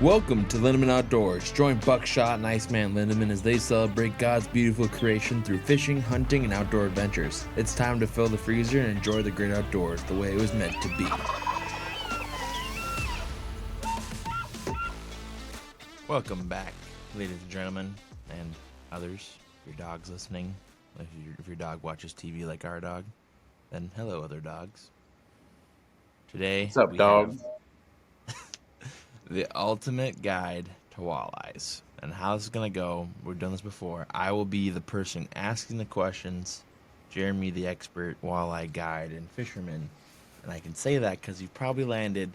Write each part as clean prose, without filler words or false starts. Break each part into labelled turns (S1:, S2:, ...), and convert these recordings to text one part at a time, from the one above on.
S1: Welcome to Lindemann Outdoors. Join Buckshot and Iceman Lindemann as they celebrate God's beautiful creation through fishing, hunting, and outdoor adventures. It's time to fill the freezer and enjoy the great outdoors the way it was meant to be. Welcome back, ladies and gentlemen, and others. Your dog's listening. If your dog watches TV like our dog, then hello, other dogs. Today,
S2: what's up, dog?
S1: The ultimate guide to walleyes. And how this is going to go, we've done this before. I will be the person asking the questions, Jeremy, the expert walleye guide and fisherman. And I can say that because you've probably landed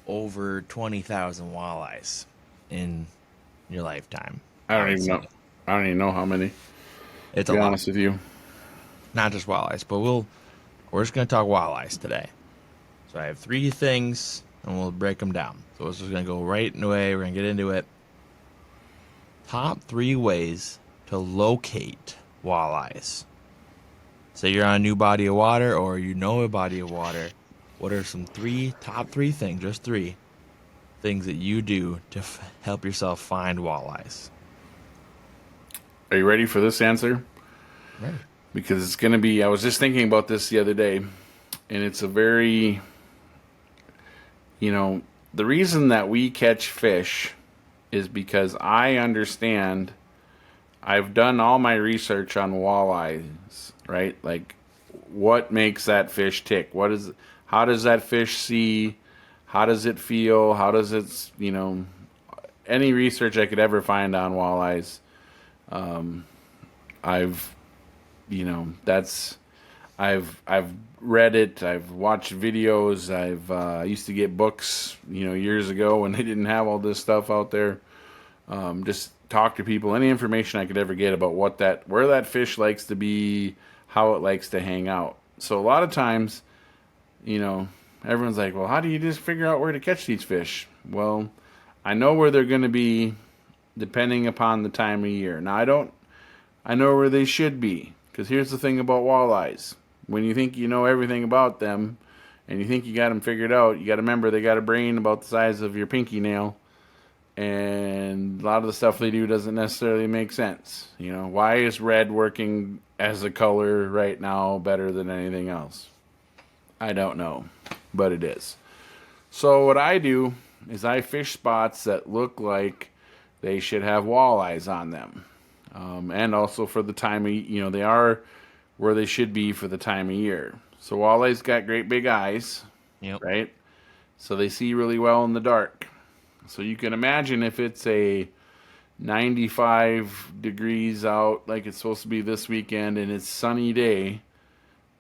S1: over 20,000 walleyes in your lifetime.
S2: I don't even know how many.
S1: It's
S2: to be honest with you.
S1: Not just walleyes, but we're just going to talk walleyes today. So I have three things, and we'll break them down. So it's just going to go right away. We're going to get into it. Top 3 ways to locate walleyes. Say you're on a new body of water or you know a body of water. What are some top 3 things, just 3 things that you do to help yourself find walleyes?
S2: Are you ready for this answer?
S1: Ready.
S2: Because it's going to be, I was just thinking about this the other day, and it's a very, the reason that we catch fish is because I understand, I've done all my research on walleyes, right? Like, what makes that fish tick? How does that fish see? How does it feel? How does it, any research I could ever find on walleyes, I've read it. I've watched videos. I used to get books, years ago when they didn't have all this stuff out there. Just talk to people, any information I could ever get about where that fish likes to be, how it likes to hang out. So a lot of times, everyone's like, well, how do you just figure out where to catch these fish? Well, I know where they're going to be depending upon the time of year. Now, I know where they should be, because here's the thing about walleyes. When you think you know everything about them and you think you got them figured out, you got to remember they got a brain about the size of your pinky nail, and a lot of the stuff they do doesn't necessarily make sense. Why is red working as a color right now better than anything else? I don't know, but it is. So what I do is I fish spots that look like they should have walleyes on them. And also for the time of, they are where they should be for the time of year. So walleyes got great big eyes,
S1: Yep.
S2: Right? So they see really well in the dark. So you can imagine if it's a 95 degrees out like it's supposed to be this weekend and it's sunny day,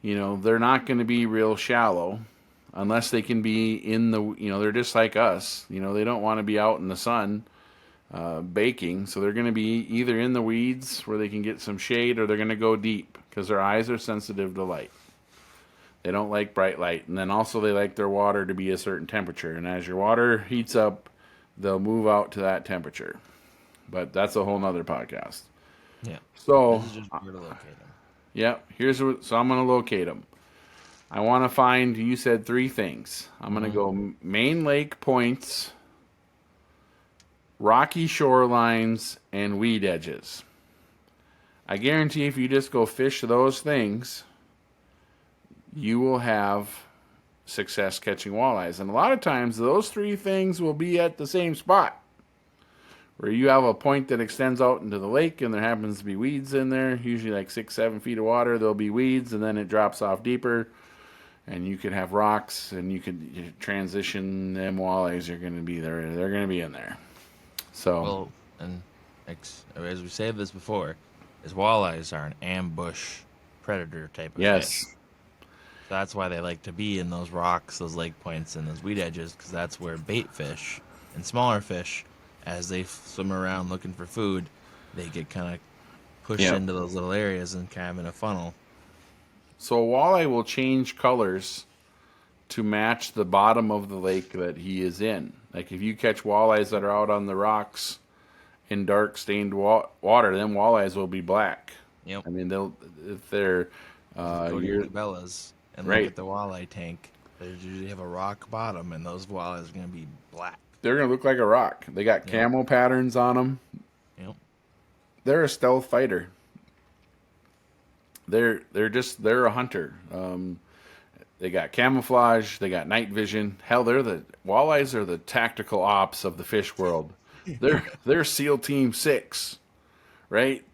S2: they're not going to be real shallow unless they can be in the, they're just like us. They don't want to be out in the sun baking, so they're going to be either in the weeds where they can get some shade, or they're going to go deep because their eyes are sensitive to light. They don't like bright light, and then also they like their water to be a certain temperature, and as your water heats up, they'll move out to that temperature. But that's a whole nother podcast.
S1: Yeah.
S2: So
S1: this is just where to locate them.
S2: Yeah, so I'm going to locate them. I want to find, you said 3 things. I'm going to go main lake points, rocky shorelines, and weed edges. I guarantee if you just go fish those things, you will have success catching walleyes. And a lot of times those 3 things will be at the same spot, where you have a point that extends out into the lake and there happens to be weeds in there, usually like 6-7 feet of water. There'll be weeds, and then it drops off deeper, and you could have rocks, and you could transition. Them walleyes are going to be there. They're going to be in there. So,
S1: well, and as we said this before, is walleyes are an ambush predator type of fish. So that's why they like to be in those rocks, those lake points, and those weed edges, because that's where bait fish and smaller fish, as they swim around looking for food, they get kind of pushed into those little areas and kind of in a funnel.
S2: So a walleye will change colors to match the bottom of the lake that he is in. Like if you catch walleyes that are out on the rocks in dark stained water, then walleyes will be black.
S1: Yep.
S2: I mean, if they're
S1: go to your Cabela's and look at the walleye tank. They usually have a rock bottom, and those walleyes are gonna be black.
S2: They're gonna look like a rock. They got
S1: Yep.
S2: camo patterns on them.
S1: Yep.
S2: They're a stealth fighter. They're a hunter. They got camouflage. They got night vision. Hell, they're the walleyes are the tactical ops of the fish world. They're SEAL Team 6, right?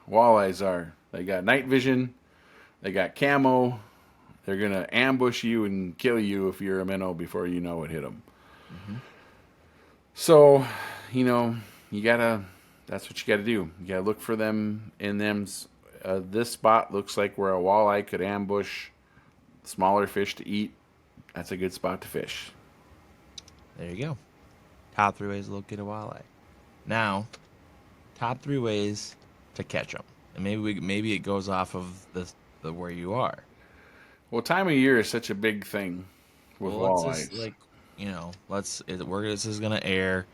S2: Walleyes are. They got night vision. They got camo. They're gonna ambush you and kill you if you're a minnow before you know it hit them.
S1: Mm-hmm.
S2: So, you know, you gotta. That's what you gotta do. You gotta look for them in them. This spot looks like where a walleye could ambush smaller fish to eat. That's a good spot to fish.
S1: There you go. Top 3 ways to locate a walleye. Now, top 3 ways to catch them, and maybe it goes off of the where you are.
S2: Well, time of year is such a big thing with
S1: Let's
S2: walleyes.
S1: just this is gonna air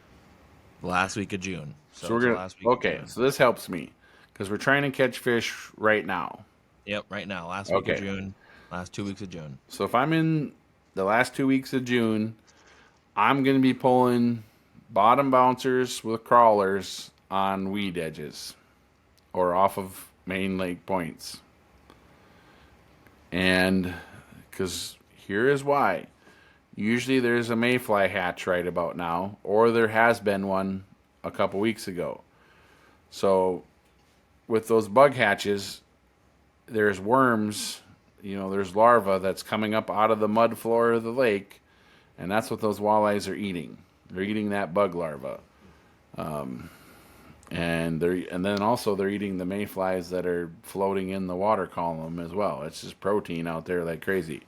S1: the last week of June.
S2: So we're gonna.
S1: last week of
S2: Okay,
S1: June.
S2: so this helps me because we're trying to catch fish right now.
S1: Yep, right now, last week
S2: Okay.
S1: of June, last 2 weeks of June.
S2: So if I'm in the last 2 weeks of June, I'm going to be pulling bottom bouncers with crawlers on weed edges or off of main lake points. And because here is why. Usually there's a mayfly hatch right about now, or there has been one a couple weeks ago. So with those bug hatches, there's worms, there's larvae that's coming up out of the mud floor of the lake, and that's what those walleyes are eating. They're eating that bug larva, and then also they're eating the mayflies that are floating in the water column as well. It's just protein out there like crazy.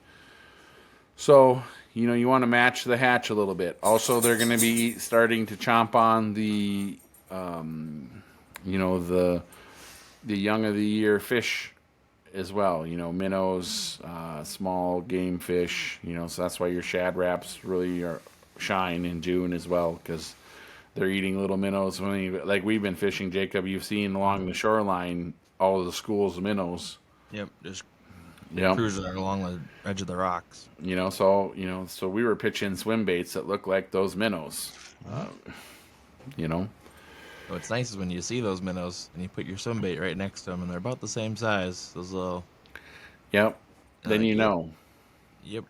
S2: So you want to match the hatch a little bit. Also, they're going to be starting to chomp on the the young of the year fish as well. Minnows, small game fish. So that's why your shad wraps really shine in June as well, because they're eating little minnows. Like we've been fishing, Jacob, you've seen along the shoreline all of the schools of minnows.
S1: Yep, just
S2: Yep.
S1: cruising along the edge of the rocks.
S2: So we were pitching swim baits that look like those minnows.
S1: What's nice is when you see those minnows and you put your swim bait right next to them, and they're about the same size. Those little.
S2: Yep. Then you know.
S1: Yep.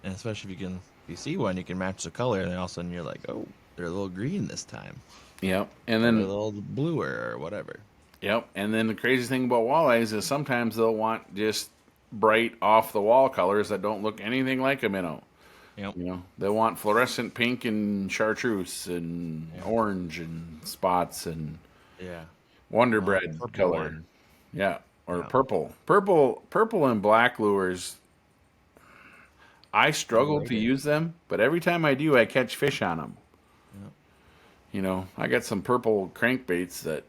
S1: And especially if you see one, you can match the color, and then all of a sudden you're like, oh, they're a little green this time.
S2: Yep. And
S1: They're
S2: then
S1: a little bluer or whatever.
S2: Yep. And then the crazy thing about walleyes is sometimes they'll want just bright off the wall colors that don't look anything like a minnow.
S1: Yep.
S2: They want fluorescent pink and chartreuse and orange and spots and Wonder Bread color.
S1: One.
S2: Yeah. Or purple. Purple and black lures. I struggle to use them, but every time I do, I catch fish on them.
S1: Yep.
S2: I got some purple crankbaits that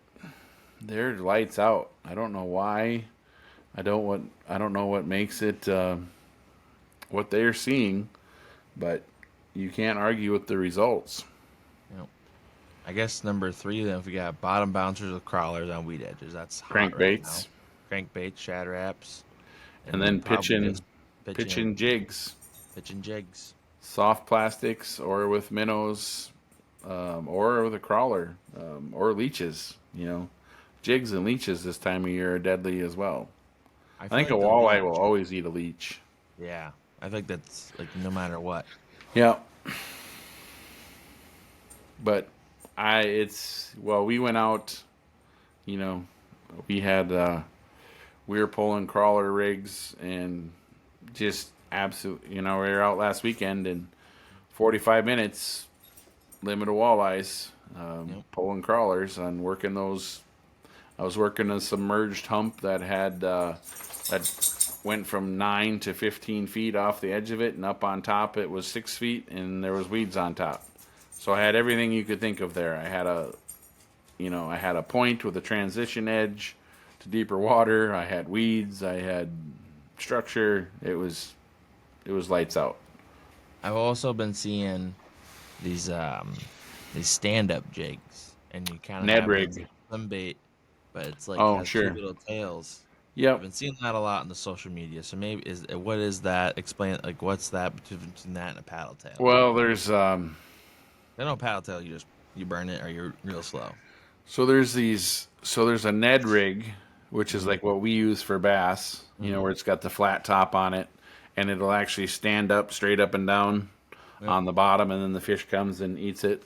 S2: they're lights out. I don't know why. I don't know what makes it what they're seeing, but you can't argue with the results.
S1: Yep. I guess number 3 then, if we got bottom bouncers with crawlers on weed edges, that's hot
S2: Crankbaits.
S1: Right now. Crankbaits, shad wraps,
S2: And then pitching jigs.
S1: Pitching jigs.
S2: Soft plastics or with minnows, or with a crawler, or leeches. Jigs and leeches this time of year are deadly as well. I think a walleye will always eat a leech.
S1: Yeah, I think that's like no matter what.
S2: Yeah. But we went out, we had, we were pulling crawler rigs and just absolutely, we were out last weekend and 45 minutes, limit of walleyes, pulling crawlers and working those. I was working a submerged hump that had, that went from 9 to 15 feet off the edge of it, and up on top it was 6 feet, and there was weeds on top. So I had everything you could think of there. I had a point with a transition edge to deeper water. I had weeds. I had structure. It was lights out.
S1: I've also been seeing these stand-up jigs, and you kind of
S2: Ned
S1: have
S2: rig.
S1: some bait, but it's like
S2: Oh,
S1: has
S2: sure.
S1: 2 little tails. I've
S2: Yep.
S1: been seeing that a lot on the social media. So maybe what is that? Explain like what's that between that and a paddle tail?
S2: Well, there's
S1: I know paddle tail you burn it or you're real slow.
S2: there's a Ned rig, which is
S1: Mm-hmm.
S2: like what we use for bass,
S1: Mm-hmm.
S2: where it's got the flat top on it and it'll actually stand up straight up and down
S1: Yep.
S2: on the bottom, and then the fish comes and eats it.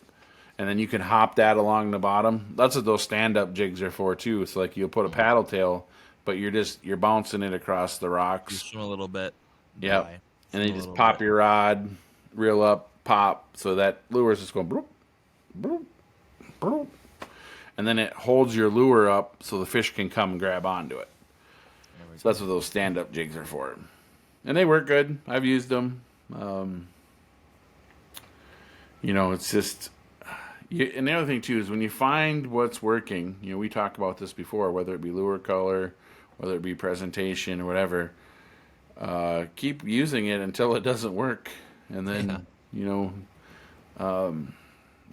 S2: And then you can hop that along the bottom. That's what those stand up jigs are for too. It's like you'll put a
S1: Mm-hmm.
S2: paddle tail, but you're bouncing it across the
S1: You
S2: rocks.
S1: swim a little bit,
S2: Yep.
S1: die.
S2: And then
S1: Swim
S2: you
S1: a
S2: just
S1: little
S2: pop
S1: bit.
S2: your rod, reel up, pop, so that lure's just going bloop, bloop, bloop. And then it holds your lure up so the fish can come and grab onto it.
S1: There we
S2: So
S1: go.
S2: that's what those stand up jigs are for. And they work good. I've used them. It's just. And the other thing, too, is when you find what's working, we talked about this before, whether it be lure color, whether it be presentation or whatever, keep using it until it doesn't work. And
S1: Yeah.
S2: then,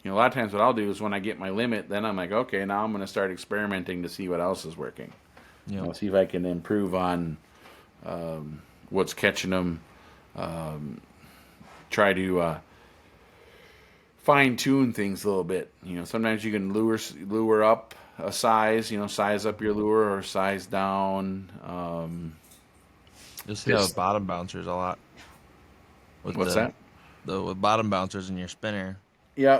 S2: a lot of times what I'll do is when I get my limit, then I'm like, okay, now I'm going to start experimenting to see what else is working.
S1: Yep.
S2: I'll see if I can improve on what's catching them. Try to fine tune things a little bit. Sometimes you can lure up a size. Size up your lure or size down.
S1: You'll see that with
S2: Just
S1: bottom bouncers a lot. With
S2: what's that?
S1: the with bottom bouncers in your spinner,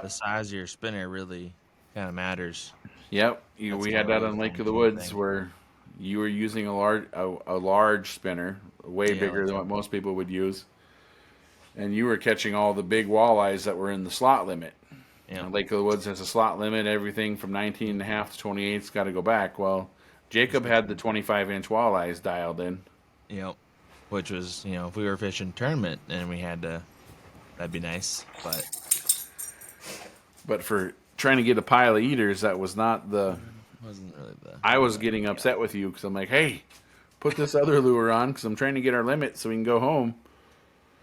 S1: the
S2: Yep,
S1: size of your spinner really kind of matters.
S2: yep.
S1: That's
S2: We
S1: gonna
S2: had that
S1: really
S2: on Lake
S1: fine
S2: of the
S1: tune
S2: Woods
S1: thing.
S2: where you were using a large spinner, way
S1: Yeah,
S2: bigger
S1: like
S2: than what most people would use, and you were catching all the big walleyes that were in the slot limit.
S1: yeah,
S2: Lake of the Woods has a slot limit. Everything from 19 and a half to 28's got to go back. Well,
S1: just
S2: Jacob
S1: get
S2: had the 25-inch walleyes dialed in.
S1: yep. Which was if we were fishing tournament and we had to, that'd be nice. But
S2: But for trying to get a pile of eaters, that was not the.
S1: wasn't really
S2: I was
S1: the
S2: getting
S1: ideal.
S2: upset with you because I'm like, hey, put this other lure on because I'm trying to get our limit so we can go home.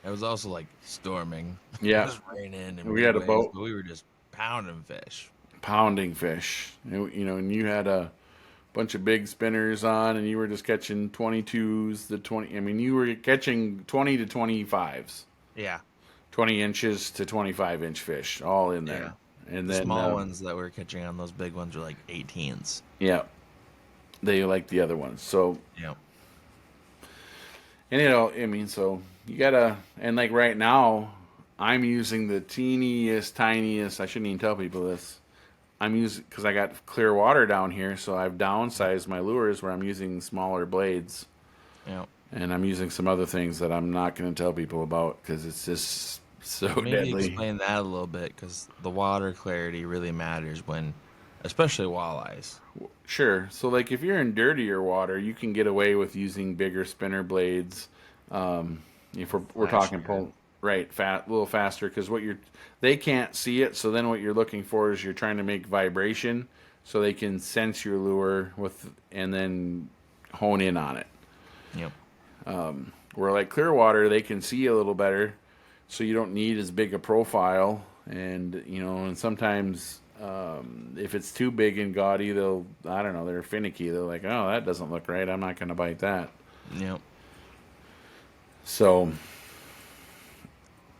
S1: It was also like storming. It
S2: Yeah,
S1: was raining and
S2: we
S1: big
S2: had a
S1: waves,
S2: boat
S1: but we were just pounding fish.
S2: pounding fish. And you had a bunch of big spinners on, and you were just catching 22s to 20. I mean, you were catching 20 to 25s,
S1: Yeah,
S2: 20 inches to 25-inch fish, all in
S1: yeah.
S2: there. And
S1: The
S2: then,
S1: small ones that we were catching on those big ones were like 18s.
S2: yeah, they like the other ones. So,
S1: Yep.
S2: and so you gotta, and like right now, I'm using the teeniest, tiniest. I shouldn't even tell people this. I'm using because I got clear water down here, so I've downsized my lures where I'm using smaller blades,
S1: Yep.
S2: and I'm using some other things that I'm not going to tell people about because it's just so
S1: Maybe
S2: deadly.
S1: explain that a little bit because the water clarity really matters when, especially walleyes.
S2: Sure. So, like, if you're in dirtier water, you can get away with using bigger spinner blades. If we're talking
S1: Flashier.
S2: right, a little faster, because they can't see it. So then, what you're looking for is you're trying to make vibration, so they can sense your lure and then hone in on it.
S1: Yep.
S2: Where like clear water, they can see a little better, so you don't need as big a profile. And sometimes if it's too big and gaudy, I don't know, they're finicky. They're like, oh, that doesn't look right. I'm not going to bite that.
S1: Yep.
S2: So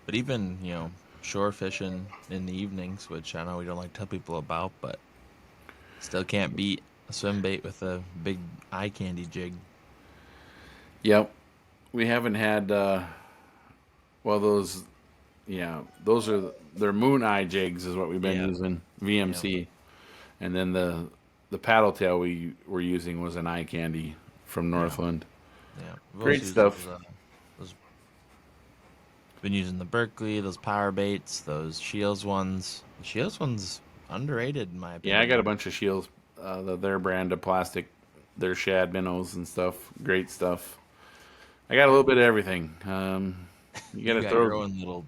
S1: But even, shore fishing in the evenings, which I know we don't like to tell people about, but still can't beat a swim bait with a big eye candy jig.
S2: yep, we haven't had. Well, those are their moon eye jigs is what we've been
S1: Yeah.
S2: using,
S1: Yep.
S2: VMC, and then the paddle tail we were using was an eye candy from
S1: Yeah.
S2: Northland.
S1: Yeah. We've
S2: Great
S1: also used
S2: stuff.
S1: those been using the Berkeley, those power baits, those Shields ones. The Shields ones underrated in my
S2: Yeah, I got a
S1: opinion.
S2: bunch of shields, their brand of plastic, their shad minnows and stuff. Great stuff. I got a little bit of everything. You got
S1: You
S2: to
S1: got your
S2: throw.
S1: own little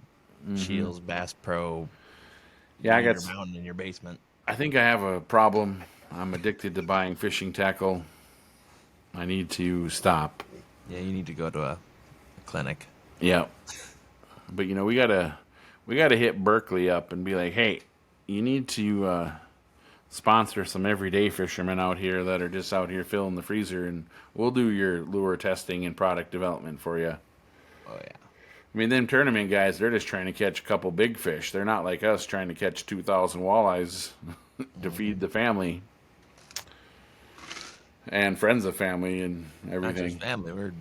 S1: Shields Bass Pro
S2: Yeah,
S1: leader mountain in your basement.
S2: I think I have a problem. I'm addicted to buying fishing tackle. I need to stop.
S1: Yeah, you need to go to a clinic.
S2: Yeah, but we gotta hit Berkeley up and be like, hey, you need to sponsor some everyday fishermen out here that are just out here filling the freezer, and we'll do your lure testing and product development for you.
S1: Oh yeah.
S2: I mean, them tournament guys, they're just trying to catch a couple big fish. They're not like us trying to catch 2,000 walleyes to feed the family and friends of family and
S1: Not
S2: everything.
S1: just family. We're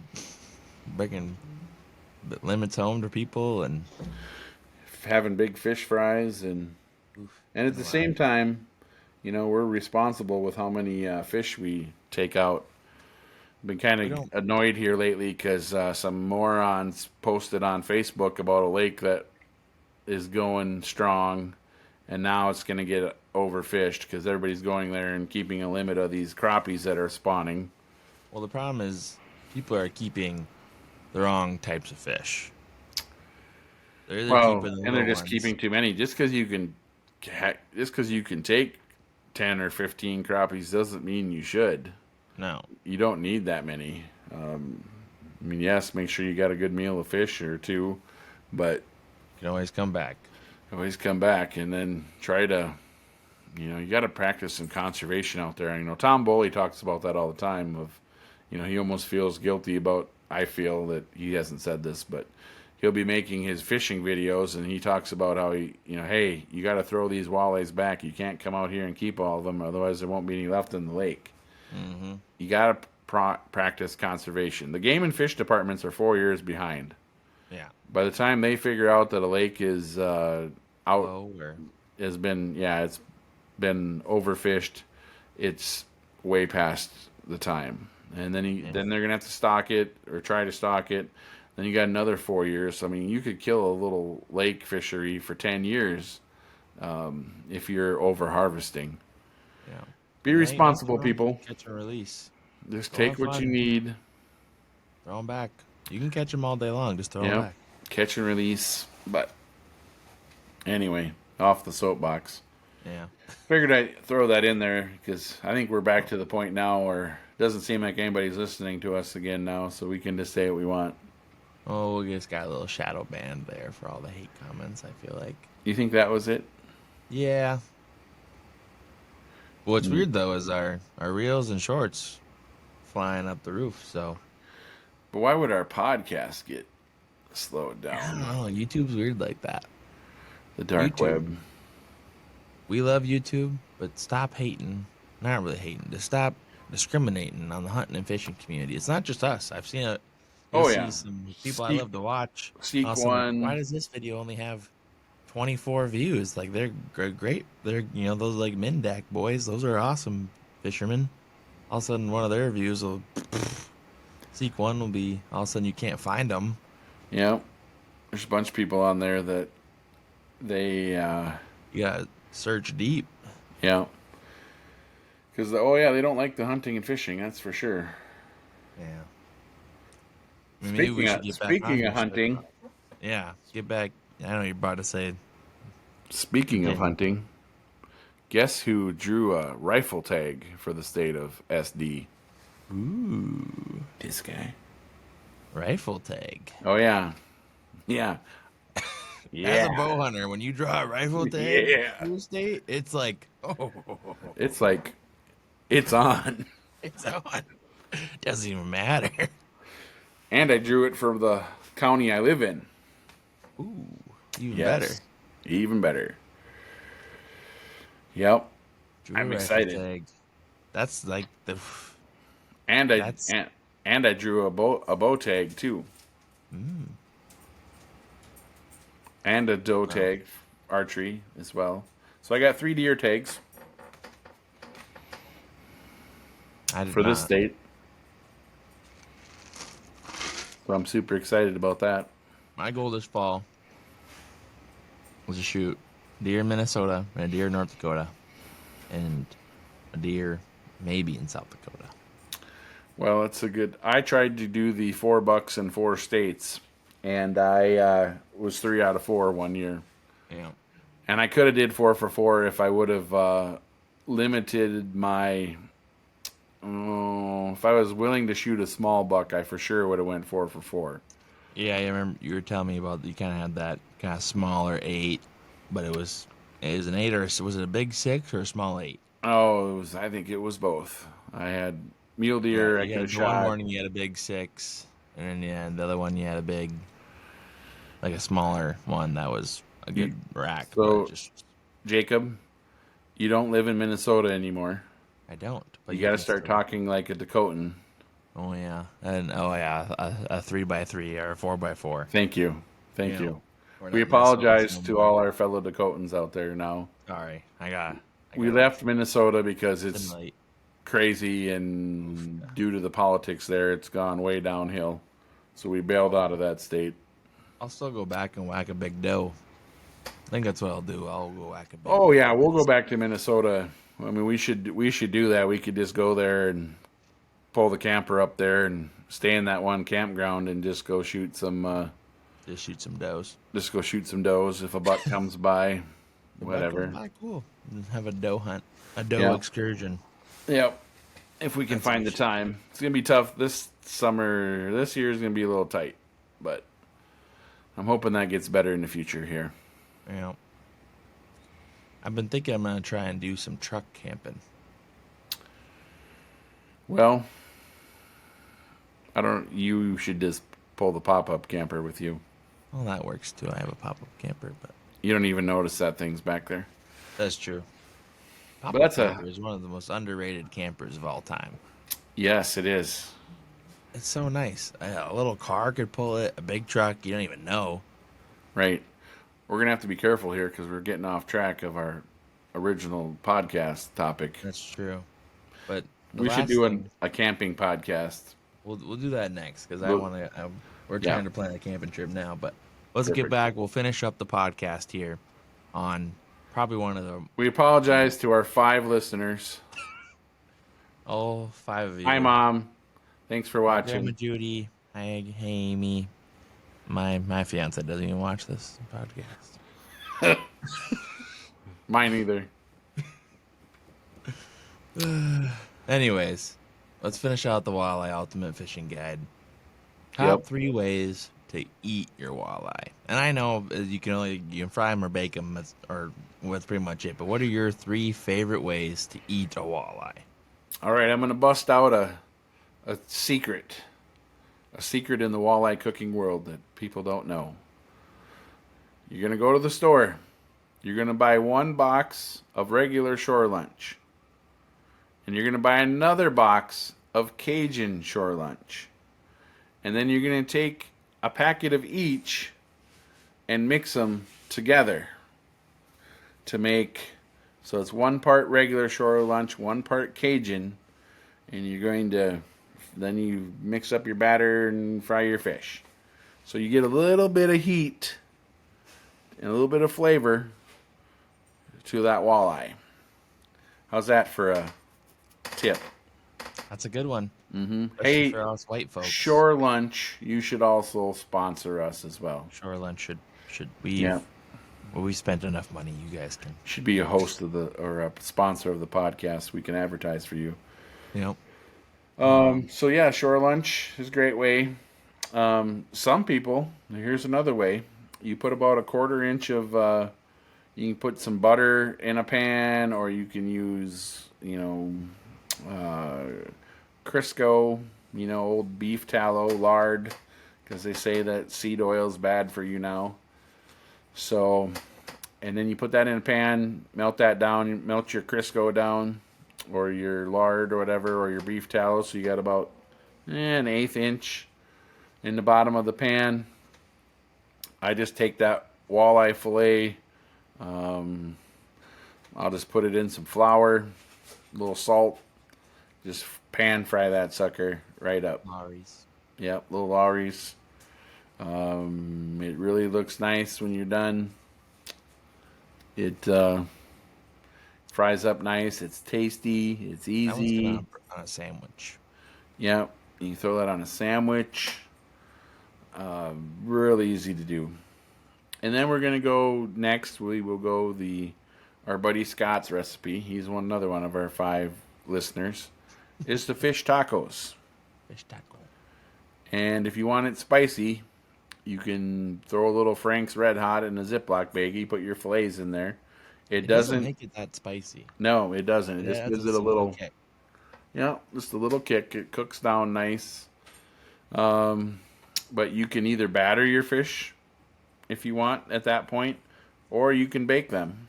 S1: bringing limits home to people and
S2: Having big fish fries, and at the same time, we're responsible with how many fish we take out. Been kind
S1: we
S2: of
S1: don't.
S2: annoyed here lately because some morons posted on Facebook about a lake that is going strong, and now it's going to get overfished because everybody's going there and keeping a limit of these crappies that are spawning.
S1: Well, the problem is people are keeping the wrong types of fish. They're either
S2: Well,
S1: keeping the
S2: and they're
S1: little
S2: just
S1: ones.
S2: keeping too many. Just because you can take 10 or 15 crappies doesn't mean you should.
S1: No.
S2: You don't need that many. I mean, yes, make sure you got a good meal of fish or two, but
S1: You can always come back.
S2: always come back and then try to, you got to practice some conservation out there. And, Tom Boley talks about that all the time. He almost feels guilty about. I feel that he hasn't said this, but he'll be making his fishing videos, and he talks about how hey, you got to throw these walleyes back. You can't come out here and keep all of them, otherwise there won't be any left in the lake.
S1: Mm-hmm.
S2: You got to practice conservation. The game and fish departments are 4 years behind.
S1: Yeah.
S2: By the time they figure out that a lake is out,
S1: Or
S2: it's been overfished, it's way past the time. And then they're gonna have to stock it or try to stock it. Then you got another 4 years. I mean, you could kill a little lake fishery for 10 years if you're over harvesting.
S1: yeah.
S2: Be
S1: And
S2: responsible, people.
S1: Catch and release.
S2: Just
S1: Go
S2: take
S1: have
S2: what
S1: fun.
S2: you need.
S1: Throw them back. You can catch them all day long. Just throw them
S2: Yeah,
S1: back.
S2: catch and release. But anyway, off the soapbox.
S1: Yeah.
S2: Figured I'd throw that in there because I think we're back to the point now where it doesn't seem like anybody's listening to us again now, so we can just say what we want.
S1: Oh, we just got a little shadow banned there for all the hate comments, I feel like.
S2: You think that was it?
S1: Yeah. What's weird, though, is our reels and shorts flying up the roof, so.
S2: But why would our podcast get slowed
S1: I don't
S2: down?
S1: know. YouTube's weird like that.
S2: The dark
S1: YouTube.
S2: web.
S1: We love YouTube, but stop hating. Not really hating. Just stop discriminating on the hunting and fishing community. It's not just us. I've seen it.
S2: Oh,
S1: See
S2: yeah.
S1: some people I
S2: Seek-
S1: love to watch.
S2: Seek
S1: Also,
S2: one.
S1: why does this video only have 24 views? Like, they're great. They're, those like Mindak boys. Those are awesome fishermen. All of a sudden, one of their views will Seek one will be all of a sudden you can't find them.
S2: Yeah. There's a bunch of people on there that they,
S1: You gotta search deep.
S2: yeah. Because, they don't like the hunting and fishing, that's for sure.
S1: Yeah. Maybe we should get back on
S2: Speaking
S1: here,
S2: of hunting,
S1: Yeah, get back. I know you're about to say.
S2: speaking of
S1: Yeah.
S2: hunting, guess who drew a rifle tag for the state of SD?
S1: Ooh,
S2: This guy.
S1: rifle tag.
S2: Oh, yeah. Yeah.
S1: As a bow hunter, when you draw a rifle tag
S2: Yeah.
S1: in your state, it's like, oh,
S2: It's like, it's on.
S1: it's on. Doesn't even matter.
S2: And I drew it for the county I live in.
S1: Ooh, even
S2: Yes.
S1: better.
S2: Even better. Yep.
S1: Drew
S2: I'm
S1: a rifle
S2: excited.
S1: tag. That's like the.
S2: And I
S1: That's-
S2: and I drew a bow tag too. And a doe tag, archery as well. So I got 3 deer tags
S1: I did
S2: for this
S1: not.
S2: state. So I'm super excited about that.
S1: My goal this fall was to shoot deer in Minnesota and a deer in North Dakota, and a deer maybe in South Dakota.
S2: Well, it's a good. I tried to do the 4 bucks in 4 states, and I was 3 out of 4 one year.
S1: Yeah.
S2: And I could have did 4 for 4 if I would have limited my. If I was willing to shoot a small buck, I for sure would have went 4 for 4.
S1: Yeah, I remember you were telling me about you kind of had that kind of smaller 8, but it was an 8 or was it a big 6 or a small 8?
S2: Oh, I think it was both. I had mule
S1: Yeah,
S2: deer. I
S1: you
S2: could have
S1: had the one
S2: shot.
S1: morning you had a big 6, and then the other one you had a big, like a smaller one that was a
S2: You,
S1: good rack, but it
S2: so,
S1: just
S2: Jacob, you don't live in Minnesota anymore.
S1: I don't. But
S2: You
S1: you
S2: got to
S1: can
S2: start
S1: still.
S2: talking like a Dakotan.
S1: Oh yeah, and a 3x3 or a 4x4.
S2: Thank you.
S1: You
S2: Thank
S1: know,
S2: you.
S1: we're
S2: We
S1: not Minnesotans
S2: apologize
S1: no
S2: to
S1: more.
S2: all our fellow Dakotans out there now.
S1: Sorry, I
S2: We
S1: got
S2: left Minnesota because it's
S1: assimilate.
S2: crazy,
S1: Oof.
S2: and due to the politics there, it's gone way downhill. So we bailed
S1: Oh,
S2: out of that state.
S1: I'll still go back and whack a big doe. I think that's what I'll do. I'll go whack a big
S2: Oh
S1: doe
S2: yeah,
S1: in
S2: we'll go
S1: Minnesota.
S2: back to Minnesota. I mean, we should do that. We could just go there and pull the camper up there and stay in that one campground and just go shoot some
S1: Just shoot some does.
S2: does if a buck comes by,
S1: The buck comes
S2: whatever.
S1: by, cool. And have a doe hunt, a doe
S2: Yeah.
S1: excursion.
S2: Yep. If we can
S1: That's what we
S2: find the
S1: should do.
S2: time. It's gonna be tough this summer. This year is gonna be a little tight, but I'm hoping that gets better in the future here.
S1: You know, I've been thinking I'm gonna try and do some truck camping.
S2: Well, I don't. You should just pull the pop-up camper with you.
S1: Well, that works too. I have a pop-up camper, but
S2: You don't even notice that thing's back there.
S1: that's true.
S2: But
S1: Pop-up
S2: that's a
S1: camper is one of the most underrated campers of all time.
S2: yes, it is.
S1: It's so nice. A little car could pull it. A big truck, you don't even know.
S2: Right. We're gonna have to be careful here because we're getting off track of our original podcast topic.
S1: That's true. But the
S2: We should
S1: last
S2: do
S1: thing
S2: a camping podcast.
S1: we'll do that next because I
S2: We'll,
S1: want to. We're
S2: yeah,
S1: trying to plan a camping trip now, but let's get
S2: perfect.
S1: back. We'll finish up the podcast here on probably one of the
S2: We apologize to our 5 listeners.
S1: all 5 of
S2: Hi,
S1: you.
S2: Mom. Thanks for
S1: Hi, Grandma
S2: watching.
S1: Judy. Hi, hey, Amy. My fiance doesn't even watch this podcast.
S2: Mine either.
S1: Anyways, let's finish out the Walleye Ultimate Fishing Guide. Top
S2: Yep.
S1: 3 ways to eat your walleye. And I know you can fry them or bake them, or that's pretty much it. But what are your 3 favorite ways to eat a walleye?
S2: All right, I'm gonna bust out a secret, in the walleye cooking world that people don't know. You're gonna go to the store. You're gonna buy 1 box of regular shore lunch, and you're gonna buy another box of Cajun shore lunch, and then you're gonna take a packet of each and mix them together to make. So it's 1 part regular shore lunch, 1 part Cajun, and you're going to then you mix up your batter and fry your fish. So you get a little bit of heat and a little bit of flavor to that walleye. How's that for a tip?
S1: That's a good one. Especially
S2: Hey,
S1: for us white folks.
S2: Shore Lunch, you should also sponsor us as well.
S1: Shore lunch should
S2: Yeah,
S1: we spent enough money. You guys can.
S2: should be a host of the or a sponsor of the podcast. We can advertise for you.
S1: You know.
S2: So yeah, Shore Lunch is a great way. Some people, here's another way. You put about a 1/4 inch of, you can put some butter in a pan, or you can use, Crisco, old beef tallow, lard, because they say that seed oil is bad for you now. So, and then you put that in a pan, melt that down, melt your Crisco down, or your lard or whatever, or your beef tallow. So you got about an 1/8 inch in the bottom of the pan. I just take that walleye fillet. I'll just put it in some flour, a little salt, just pan fry that sucker right up.
S1: Lowry's.
S2: Yep, little Lowry's. It really looks nice when you're done. It fries up nice. It's tasty. It's
S1: That one's good
S2: easy.
S1: on a sandwich.
S2: Yep, you can throw that on a sandwich. Really easy to do. And then we're gonna go next. We will go our buddy Scott's recipe. He's another one of our 5 listeners. Is the fish tacos.
S1: Fish taco.
S2: And if you want it spicy, you can throw a little Frank's Red Hot in a Ziploc baggie, put your fillets in there, It
S1: doesn't
S2: doesn't.
S1: make it that spicy.
S2: No, it doesn't. It
S1: It
S2: just
S1: adds
S2: gives
S1: a
S2: it a
S1: small
S2: little.
S1: kick.
S2: Yeah, just a little kick. It cooks down nice. Um, but you can either batter your fish if you want at that point, or you can bake them.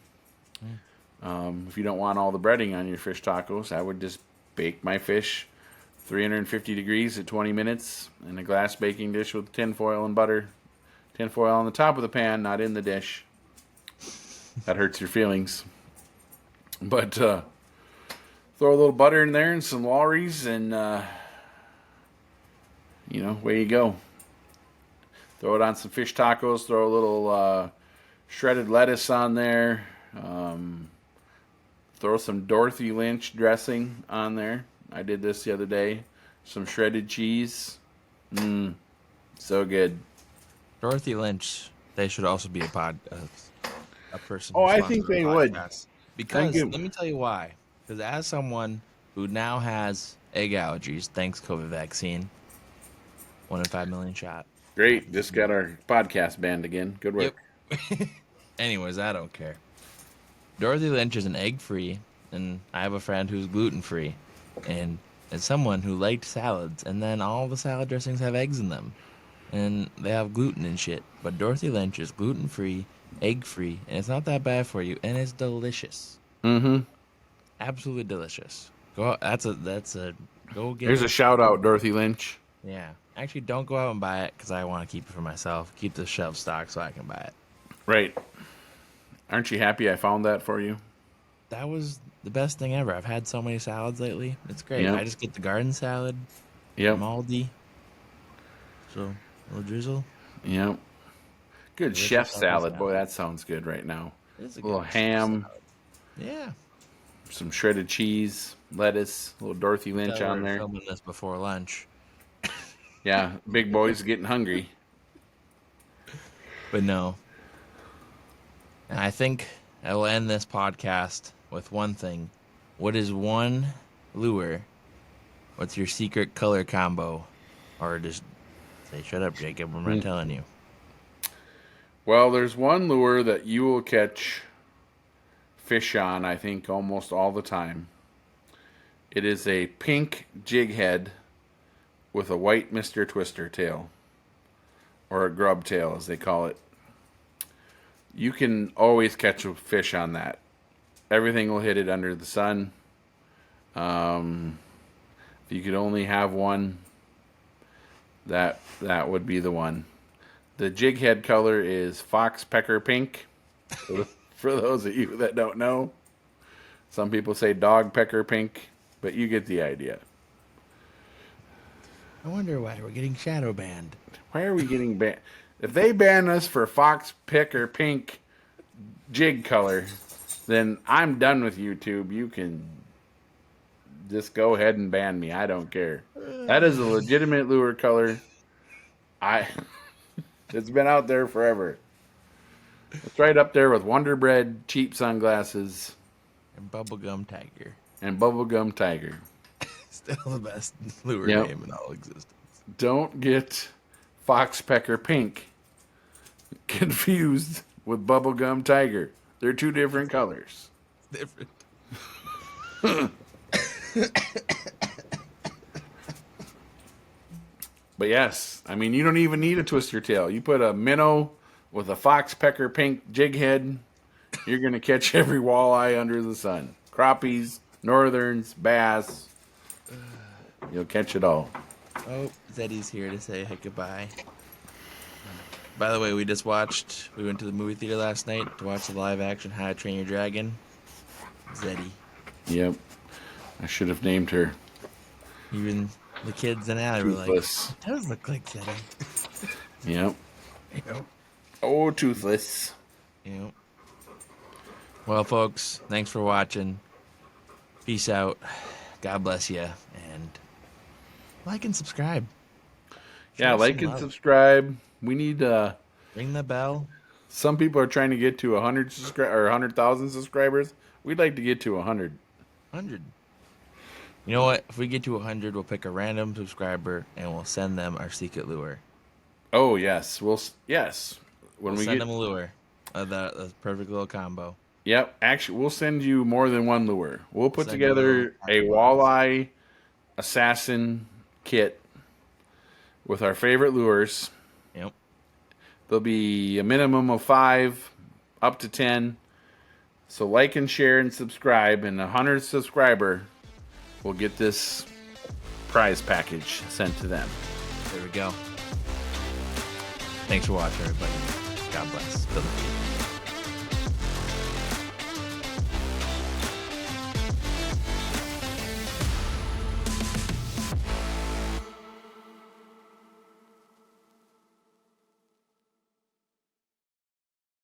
S1: Mm.
S2: If you don't want all the breading on your fish tacos, I would just bake my fish 350 degrees at 20 minutes in a glass baking dish with tin foil and butter. Tin foil on the top of the pan, not in the dish. That hurts your feelings. But throw a little butter in there and some Walleyes, and away you go. Throw it on some fish tacos. Throw a little shredded lettuce on there. Throw some Dorothy Lynch dressing on there. I did this the other day. Some shredded cheese. So good.
S1: Dorothy Lynch. They should also be a person
S2: Oh,
S1: who
S2: I
S1: sponsors
S2: think
S1: our
S2: they would.
S1: podcast.
S2: Thank
S1: Because
S2: you.
S1: let me tell you why. Because as someone who now has egg allergies, thanks COVID vaccine, 1 in 5 million shot.
S2: Great. Just got our podcast banned again. Good
S1: Yep.
S2: work.
S1: Anyways, I don't care. Dorothy Lynch is an egg-free, and I have a friend who's gluten-free, and as someone who liked salads, and then all the salad dressings have eggs in them, and they have gluten and shit. But Dorothy Lynch is gluten-free, egg-free, and it's not that bad for you, and it's delicious.
S2: Mm-hmm.
S1: Absolutely delicious. Go. That's a. Go get
S2: Here's
S1: it.
S2: a shout out, Dorothy Lynch.
S1: Yeah. Actually, don't go out and buy it because I want to keep it for myself. Keep the shelf stock so I can buy it.
S2: Right. Aren't you happy I found that for you?
S1: That was the best thing ever. I've had so many salads lately. It's great.
S2: Yep.
S1: I just get the garden salad
S2: Yep.
S1: from Aldi. So, a little drizzle.
S2: Yep. Good
S1: Delicious
S2: chef
S1: healthy
S2: salad. Boy, that sounds good right now.
S1: It's
S2: A little
S1: good
S2: ham,
S1: salad. Yeah.
S2: some shredded cheese, lettuce, a little Dorothy Lynch
S1: Tell
S2: on
S1: we're
S2: there.
S1: filming this before lunch.
S2: Yeah, big boy's getting hungry.
S1: But no. And I think I will end this podcast with one thing. What is one lure? What's your secret color combo? Or just say, shut up, Jacob. I'm not telling you.
S2: Well, there's one lure that you will catch fish on, I think, almost all the time. It is a pink jig head with a white Mr. Twister tail, or a grub tail, as they call it. You can always catch a fish on that. Everything will hit it under the sun. If you could only have one, that would be the one. The jig head color is fox pecker pink. For those of you that don't know, some people say dog pecker pink, but you get the idea.
S1: I wonder why we're getting shadow banned.
S2: Why are we getting banned? If they ban us for fox pecker pink jig color, then I'm done with YouTube. You can just go ahead and ban me. I don't care. That is a legitimate lure color. It's been out there forever. It's right up there with Wonder Bread, cheap sunglasses,
S1: And Bubblegum Tiger.
S2: and Bubblegum Tiger.
S1: Still the best lure
S2: Yep.
S1: name in all existence.
S2: Don't get Fox Pecker Pink confused with Bubblegum Tiger. They're two different colors.
S1: Different.
S2: But yes, I mean, you don't even need a twister tail. You put a minnow with a Fox Pecker Pink jig head, you're going to catch every walleye under the sun. Crappies, northerns, bass. You'll catch it all.
S1: Oh, Zeddy's here to say hey goodbye. By the way, we went to the movie theater last night to watch the live action How to Train Your Dragon. Zeddy.
S2: Yep. I should have named her
S1: Even the kids in Alley were like,
S2: Toothless.
S1: it does look like Zeddy.
S2: Yep.
S1: Yep.
S2: Oh, Toothless.
S1: Yep. Well, folks, thanks for watching. Peace out. God bless you. And like and subscribe.
S2: Yeah,
S1: Show us
S2: like
S1: some
S2: and
S1: love.
S2: subscribe. We need
S1: Ring the bell.
S2: some people are trying to get to 100,000 subscribers. We'd like to get to 100.
S1: 100. You know what? If we get to 100, we'll pick a random subscriber and we'll send them our secret lure.
S2: Oh, yes. Yes. When
S1: We'll
S2: we
S1: send
S2: get
S1: them a lure. The perfect little combo.
S2: Yep. Actually, we'll send you more than one lure. We'll put
S1: Send you a little
S2: together a
S1: tackle box.
S2: walleye assassin kit with our favorite lures.
S1: Yep.
S2: There'll be a minimum of 5, up to 10. So like and share and subscribe, and the 100th subscriber will get this prize package sent to them.
S1: There we go. Thanks for watching, everybody. God bless. Till the future.